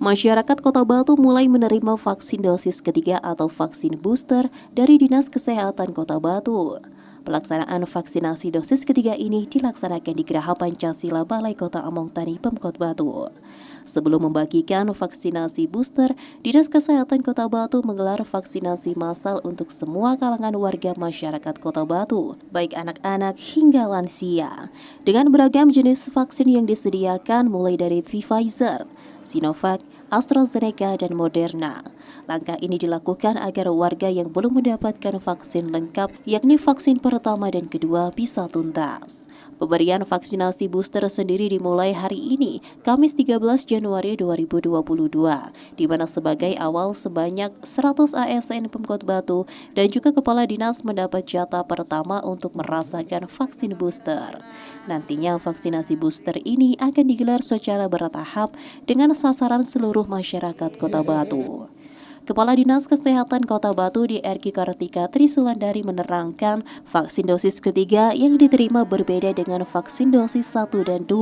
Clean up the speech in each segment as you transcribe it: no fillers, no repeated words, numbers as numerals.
Masyarakat Kota Batu mulai menerima vaksin dosis ketiga atau vaksin booster dari Dinas Kesehatan Kota Batu. Pelaksanaan vaksinasi dosis ketiga ini dilaksanakan di Geraha Pancasila Balai Kota Among Tani, Pemkot Batu. Sebelum membagikan vaksinasi booster, Dinas Kesehatan Kota Batu menggelar vaksinasi massal untuk semua kalangan warga masyarakat Kota Batu, baik anak-anak hingga lansia. Dengan beragam jenis vaksin yang disediakan mulai dari Pfizer, Sinovac, AstraZeneca, dan Moderna. Langkah ini dilakukan agar warga yang belum mendapatkan vaksin lengkap, yakni vaksin pertama dan kedua, bisa tuntas. Pemberian vaksinasi booster sendiri dimulai hari ini, Kamis 13 Januari 2022, di mana sebagai awal sebanyak 100 ASN Pemkot Batu dan juga Kepala Dinas mendapat jatah pertama untuk merasakan vaksin booster. Nantinya vaksinasi booster ini akan digelar secara bertahap dengan sasaran seluruh masyarakat Kota Batu. Kepala Dinas Kesehatan Kota Batu DRK Kartika Trisulandari menerangkan vaksin dosis ketiga yang diterima berbeda dengan vaksin dosis 1 dan 2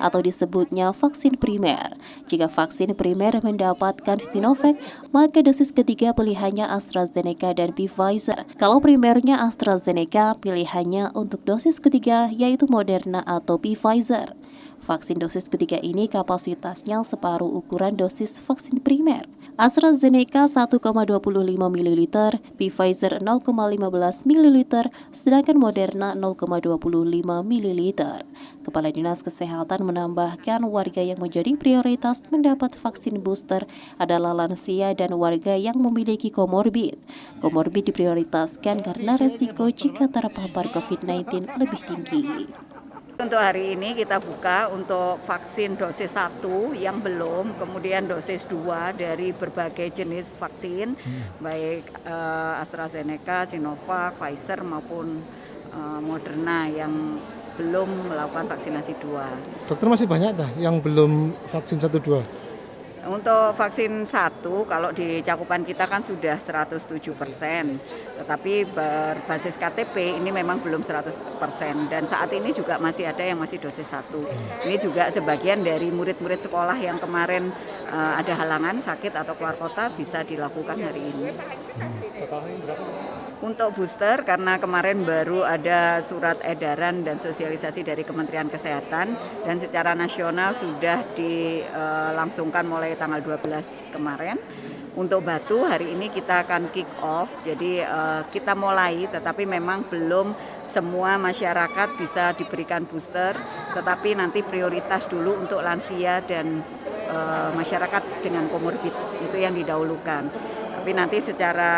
atau disebutnya vaksin primer. Jika vaksin primer mendapatkan Sinovac, maka dosis ketiga pilihannya AstraZeneca dan Pfizer. Kalau primernya AstraZeneca, pilihannya untuk dosis ketiga yaitu Moderna atau Pfizer. Vaksin dosis ketiga ini kapasitasnya separuh ukuran dosis vaksin primer. AstraZeneca 1,25 ml, Pfizer 0,15 ml, sedangkan Moderna 0,25 ml. Kepala Dinas Kesehatan menambahkan warga yang menjadi prioritas mendapat vaksin booster adalah lansia dan warga yang memiliki komorbid. Komorbid diprioritaskan karena resiko jika terpapar COVID-19 lebih tinggi. Untuk hari ini kita buka untuk vaksin dosis 1 yang belum, kemudian dosis 2 dari berbagai jenis vaksin, baik AstraZeneca, Sinovac, Pfizer maupun Moderna yang belum melakukan vaksinasi 2. Dokter, masih banyak yang belum vaksin 1-2? Untuk vaksin 1, kalau di cakupan kita kan sudah 107%, tetapi berbasis KTP ini memang belum 100%, dan saat ini juga masih ada yang masih dosis 1. Ini juga sebagian dari murid-murid sekolah yang kemarin ada halangan, sakit atau keluar kota bisa dilakukan hari ini. Untuk booster, karena kemarin baru ada surat edaran dan sosialisasi dari Kementerian Kesehatan dan secara nasional sudah dilangsungkan mulai tanggal 12 kemarin. Untuk Batu hari ini kita akan kick off, jadi kita mulai, tetapi memang belum semua masyarakat bisa diberikan booster, tetapi nanti prioritas dulu untuk lansia dan masyarakat dengan komorbid, itu yang didahulukan. Tapi nanti secara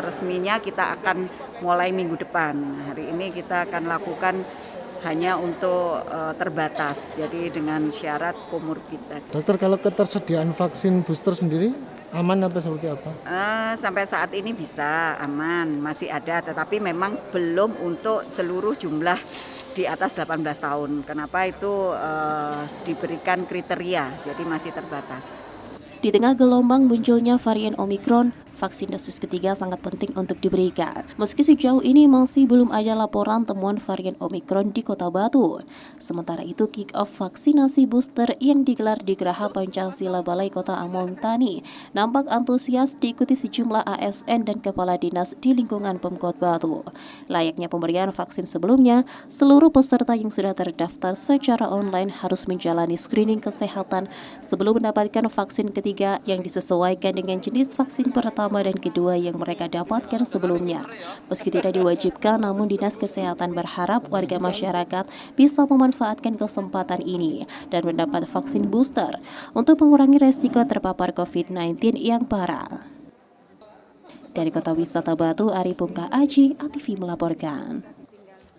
resminya kita akan mulai minggu depan. Hari ini kita akan lakukan hanya untuk terbatas, jadi dengan syarat komorbid. Dokter, kalau ketersediaan vaksin booster sendiri aman apa seperti apa? Sampai saat ini bisa aman, masih ada, tetapi memang belum untuk seluruh jumlah di atas 18 tahun. Kenapa itu diberikan kriteria, jadi masih terbatas. Di tengah gelombang munculnya varian Omikron, vaksin dosis ketiga sangat penting untuk diberikan. Meski sejauh ini masih belum ada laporan temuan varian Omikron di Kota Batu. Sementara itu, kick-off vaksinasi booster yang digelar di Geraha Pancasila Balai Kota Among Tani nampak antusias diikuti sejumlah ASN dan kepala dinas di lingkungan Pemkot Batu. Layaknya pemberian vaksin sebelumnya, seluruh peserta yang sudah terdaftar secara online harus menjalani screening kesehatan sebelum mendapatkan vaksin ketiga yang disesuaikan dengan jenis vaksin pertama dan kedua yang mereka dapatkan sebelumnya. Meski tidak diwajibkan, namun Dinas Kesehatan berharap warga masyarakat bisa memanfaatkan kesempatan ini dan mendapat vaksin booster untuk mengurangi resiko terpapar COVID-19 yang parah. Dari Kota Wisata Batu, Ari Pungka Aji, ATV melaporkan.